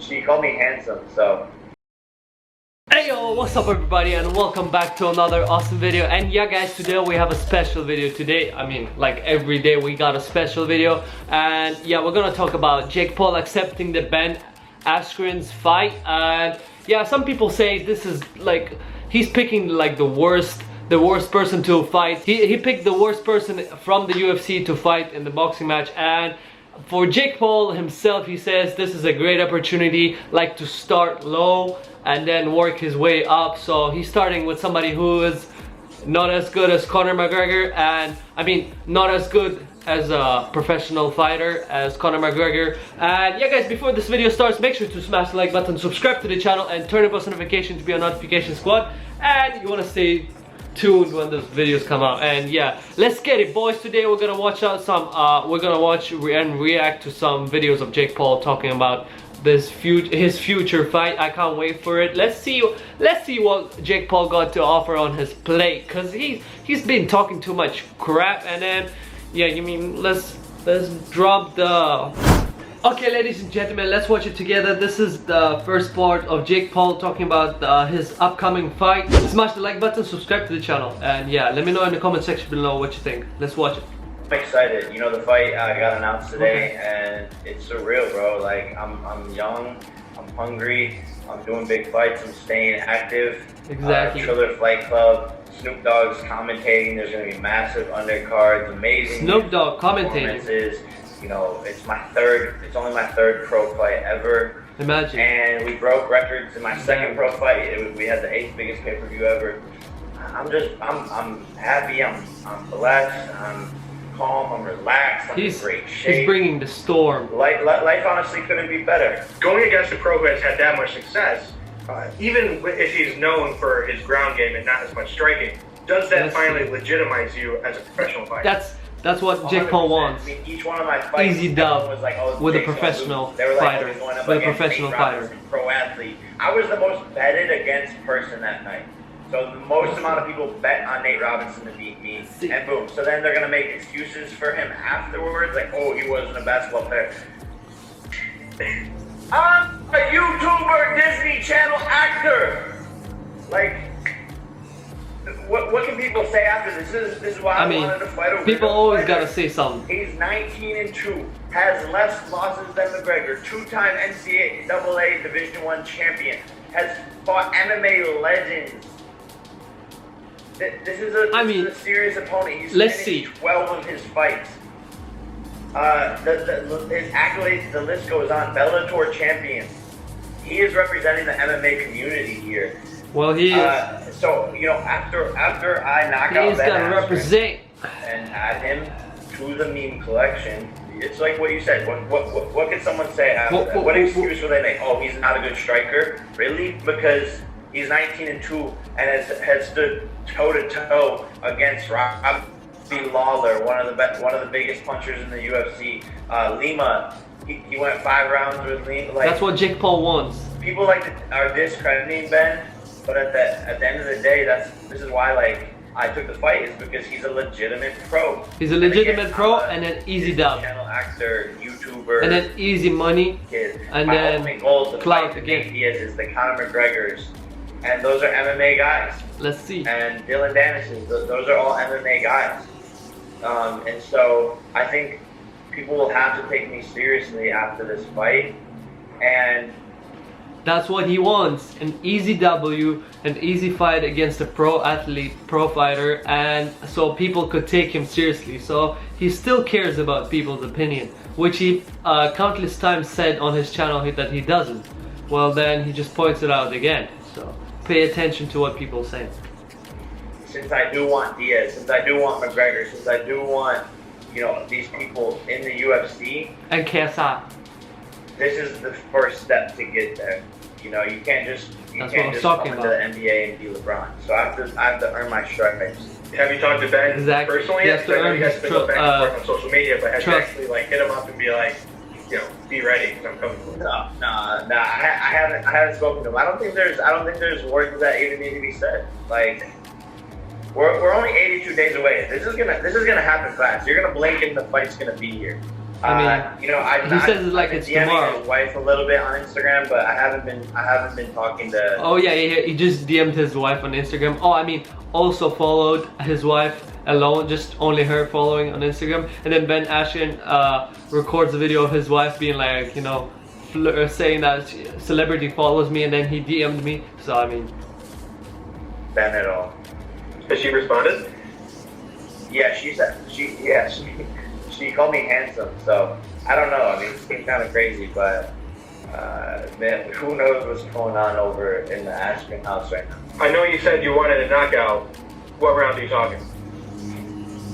she called me handsome, so. Hey yo, what's up everybody, and welcome back to another awesome video. And yeah guys, today we have a special video. Today, I mean, like every day we got a special video. And yeah, we're gonna talk about Jake Paul accepting the Ben Askren's fight. And yeah, some people say this is like, he's picking like the worst person to fight. He picked the worst person from the UFC to fight in the boxing match. And for Jake Paul himself, he says this is a great opportunity, like to start low and then work his way up. So he's starting with somebody who is not as good as Conor McGregor, and I mean not as good as a professional fighter as Conor McGregor. And yeah guys, before this video starts, make sure to smash the like button, subscribe to the channel, and turn on post notifications to be a notification squad. And you want to stay tuned when those videos come out. And yeah, let's get it boys. Today we're gonna watch out some we're gonna watch and react to some videos of Jake Paul talking about his future fight. I can't wait for it. Let's see what Jake Paul got to offer on his plate, because he's been talking too much crap. And then yeah, you mean let's drop the. Okay, ladies and gentlemen, let's watch it together. This is the first part of Jake Paul talking about his upcoming fight. Smash the like button, subscribe to the channel, and yeah, let me know in the comment section below what you think. Let's watch it. I'm excited. You know, the fight got announced today, and it's surreal, bro. Like, I'm young, I'm hungry, I'm doing big fights, I'm staying active. Exactly. Triller Fight Club, Snoop Dogg's commentating. There's gonna be massive undercards, amazing Snoop Dogg commentating. You know, it's only my third pro fight ever. Imagine. And we broke records in my second pro fight. We had the 8th biggest pay-per-view ever. I'm happy, I'm relaxed, I'm calm, I'm relaxed, I'm in great shape. He's bringing the storm. Life honestly couldn't be better. Going against a pro who has had that much success, even if he's known for his ground game and not as much striking, does that finally legitimize you as a professional fighter? That's what Jake Paul wants. I mean, each one of my fights, easy dub was like, oh, with a professional fighter. With a professional fighter. Pro athlete. I was the most betted against person that night. So the most amount of people bet on Nate Robinson to beat me, and boom. So then they're gonna make excuses for him afterwards, like, oh, he wasn't a basketball player. I'm a YouTuber, Disney Channel actor. Like, what can people say after this? This is why I wanted to fight over. People always gotta say something. He's 19-2, has less losses than McGregor, 2-time NCAA Division I champion, has fought MMA legends. This is a serious opponent. He's finished 12 of his fights. His accolades, the list goes on. Bellator champion. He is representing the MMA community here. Well, he is. So, you know, after I knock out Ben Askren represent and add him to the meme collection, it's like what you said. What can someone say after that? What excuse will they make? Oh, he's not a good striker? Really? Because he's 19-2 and has stood toe-to-toe against Robbie Lawler, one of the biggest punchers in the UFC. Lima, he went 5 rounds with Lima. Like, that's what Jake Paul wants. People are discrediting Ben, but at the end of the day, this is why, like, I took the fight, is because he's a legitimate pro. He's a legitimate pro, and an easy dub. Channel actor, YouTuber, and then easy money, kid. And my then ultimate goal to clout fight again. Is the Conor McGregors, and those are MMA guys. Let's see. And Dylan Danis's, those are all MMA guys. And so I think people will have to take me seriously after this fight, and that's what he wants, an easy W, an easy fight against a pro athlete, pro fighter, and so people could take him seriously. So he still cares about people's opinion, which he countless times said on his channel that he doesn't. Well, then he just points it out again. So pay attention to what people say. Since I do want Diaz, since I do want McGregor, since I do want, you know, these people in the UFC, and KSI, this is the first step to get there. You know, you can't just come into the NBA and be LeBron. So I have to earn my stripes. Have you talked to Ben personally? Yes, I know you guys have been going back and forth on social media, but have you actually like hit him up and be like, you know, be ready because I'm coming for you? No. I haven't spoken to him. I don't think there's words that even need to be said. Like, we're only 82 days away. This is gonna happen fast. You're gonna blink and the fight's gonna be here. I mean, you know, he says it's like I've it's been DMing tomorrow. his wife a little bit on Instagram, but I haven't been talking to. Oh yeah, he just DM'd his wife on Instagram. Oh, I mean, also followed his wife alone, just only her following on Instagram. And then Ben Askren records a video of his wife being like, you know, saying that celebrity follows me, and then he DM'd me. So I mean, Ben at all. Has she responded? Yeah, she called me handsome, so I don't know. I mean, it's been kind of crazy, but man, who knows what's going on over in the Askren house right now. I know you said you wanted a knockout. What round are you talking?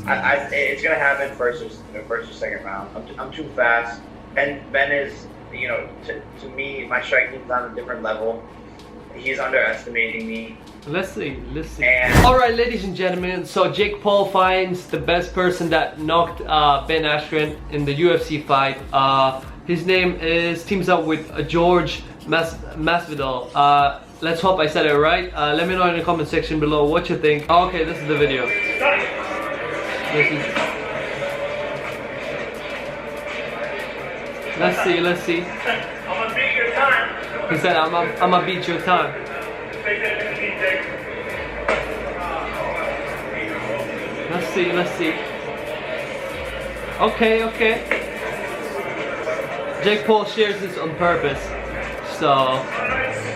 It's gonna happen first or second round. I'm too fast, and Ben is, you know, to me, my striking's on a different level. He's underestimating me. let's see. And Alright, ladies and gentlemen, so Jake Paul finds the best person that knocked Ben Askren in the UFC fight. His name teams up with George Masvidal. Let's hope I said it right. Let me know in the comment section below what you think. Oh, okay, this is the video. Let's see. I'm gonna beat your time. He said, I'm gonna beat your time. Let's see. Okay. Jake Paul shares this on purpose. So,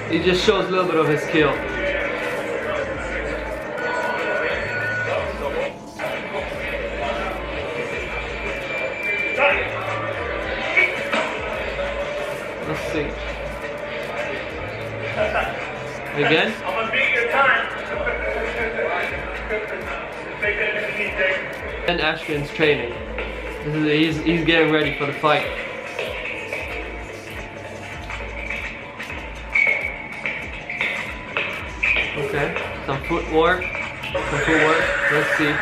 he just shows a little bit of his skill. Let's see. Again? I'm gonna beat your time. Ben Askren's training. He's getting ready for the fight. Okay, some footwork. Let's see.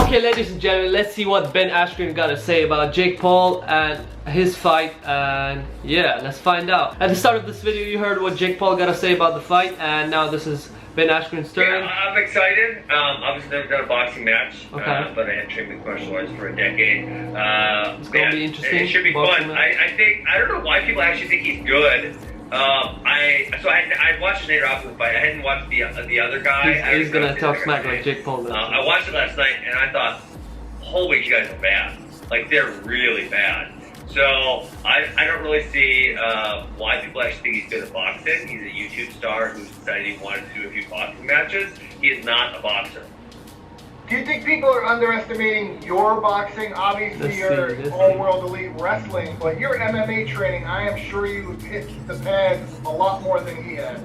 Okay, ladies and gentlemen, let's see what Ben Askren got to say about Jake Paul and his fight, and yeah, let's find out. At the start of this video, you heard what Jake Paul got to say about the fight, and now this is Ben Askren's turn. Yeah, I'm excited. Obviously never done a boxing match, Okay. but I had trained with martial arts for a decade. It's gonna be interesting. It should be boxing fun. match. I don't know why people actually think he's good. I watched Nate Robinson fight. I hadn't watched the other guy. He's gonna talk smack like Jake Paul did. I watched it last night and I thought, holy, you guys are bad. Like, they're really bad. So I don't really see why people actually think he's good at boxing. He's a YouTube star who decided he wanted to do a few boxing matches. He is not a boxer. Do you think people are underestimating your boxing? Obviously, you're all-world elite wrestling, but your MMA training, I am sure you hit the pads a lot more than he had.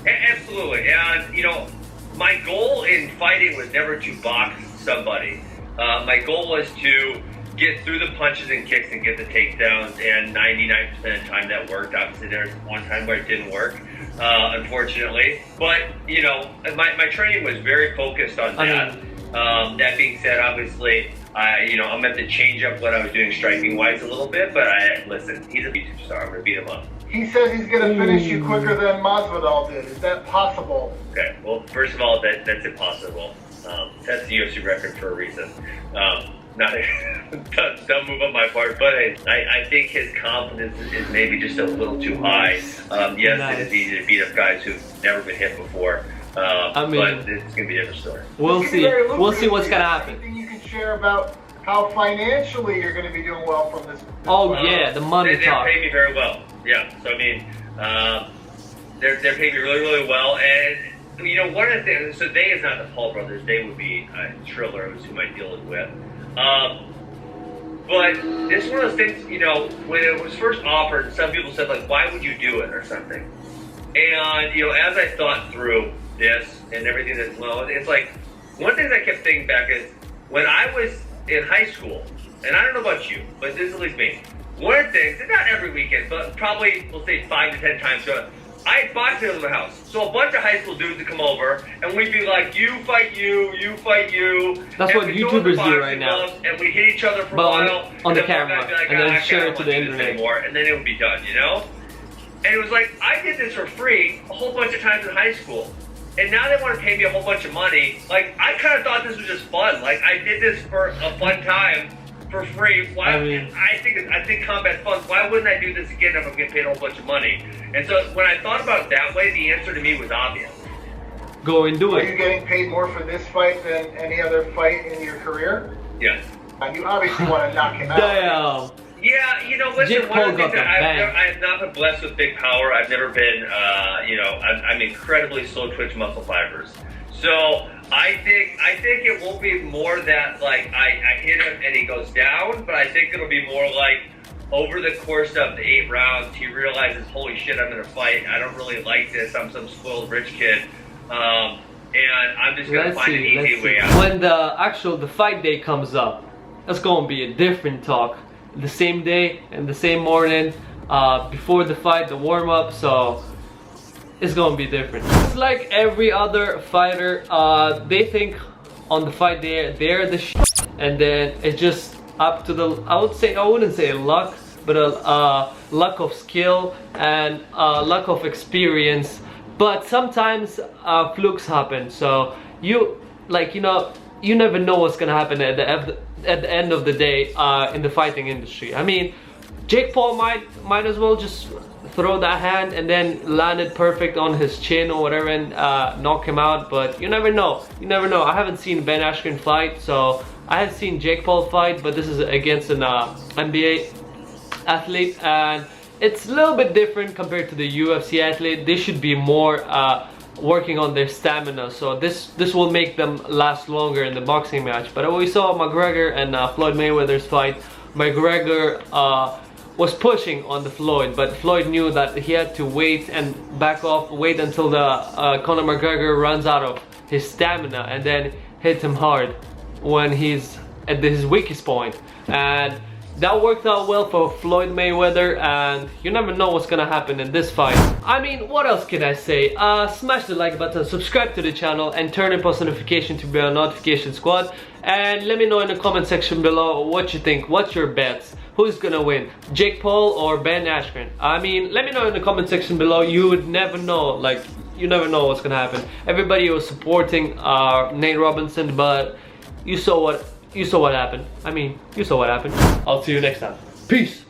Absolutely. And, you know, my goal in fighting was never to box somebody. My goal was to get through the punches and kicks and get the takedowns, and 99% of the time that worked. Obviously, there's one time where it didn't work, unfortunately. But, you know, my training was very focused on that. That being said, obviously, I'm meant to change up what I was doing striking-wise a little bit, but listen, he's a YouTube star. I'm going to beat him up. He says he's going to finish you quicker than Masvidal did. Is that possible? Okay, well, first of all, that's impossible. That's the UFC record for a reason. Not a dumb move on my part, but I think his confidence is maybe just a little too high. Yes, it is easy to beat up guys who've never been hit before. But it's going to be a different story. We'll see. We'll see what's going to happen. Anything you can share about how financially you're going to be doing well from this? Oh yeah, the money talk. They pay me very well. Yeah, so I mean, they're paying me really, really well. And, you know, one of the things, so they is not the Paul brothers. They would be Triller, who's who my deal is with. But this is one of those things, you know, when it was first offered, some people said, like, why would you do it or something? And, you know, as I thought through this and everything that's, well, it's like, one thing I kept thinking back is, when I was in high school, and I don't know about you, but this is at least me, one of the things, and not every weekend, but probably, we'll say 5 to 10 times, I had boxing in my house. So a bunch of high school dudes would come over, and we'd be like, you fight you, you fight you. That's what YouTubers do right now. Gloves, and we hit each other for a while. On the camera, like, and then share it to the internet. Anymore, and then it would be done, you know? And it was like, I did this for free a whole bunch of times in high school. and now they want to pay me a whole bunch of money. Like, I kind of thought this was just fun. Like, I did this for a fun time for free. Why? I think combat's fun. Why wouldn't I do this again if I'm getting paid a whole bunch of money? And so when I thought about it that way, the answer to me was obvious. Go and do it. Are you getting paid more for this fight than any other fight in your career? Yes. You obviously want to knock him out. Damn. Yeah, you know, listen, Jake one of Paul the things got that the I have not been blessed with big power. I've never been, you know, I'm incredibly slow twitch muscle fibers. So I think it won't be more that, like, I hit him and he goes down, but I think it'll be more like over the course of the 8 rounds, he realizes, holy shit, I'm in a fight. I don't really like this. I'm some spoiled rich kid. And I'm just going to find an easy way out. When the fight day comes up, that's going to be a different talk. The same day and the same morning, before the fight, the warm-up, so it's gonna be different. It's like every other fighter, they think on the fight day they're the shit, and then it's just up to the, I wouldn't say luck, but a luck of skill and luck of experience. But sometimes flukes happen, so you never know what's gonna happen at the end of the day in the fighting industry. I mean, Jake Paul might as well just throw that hand and then land it perfect on his chin or whatever and knock him out, but you never know. You never know. I haven't seen Ben Askren fight, so I have seen Jake Paul fight, but this is against an NBA athlete, and it's a little bit different compared to the UFC athlete. They should be more working on their stamina, so this will make them last longer in the boxing match. But we saw McGregor and Floyd Mayweather's fight. McGregor was pushing on the Floyd, but Floyd knew that he had to wait and back off, wait until the Conor McGregor runs out of his stamina and then hit him hard when he's at his weakest point. And that worked out well for Floyd Mayweather, and you never know what's gonna happen in this fight. I mean, what else can I say? Smash the like button, subscribe to the channel, and turn on post notification to be on notification squad. And let me know in the comment section below what you think. What's your bets? Who's gonna win? Jake Paul or Ben Askren? I mean, let me know in the comment section below. You would never know, like, you never know what's gonna happen. Everybody was supporting Nate Robinson, but you saw what happened. I mean, you saw what happened. I'll see you next time. Peace.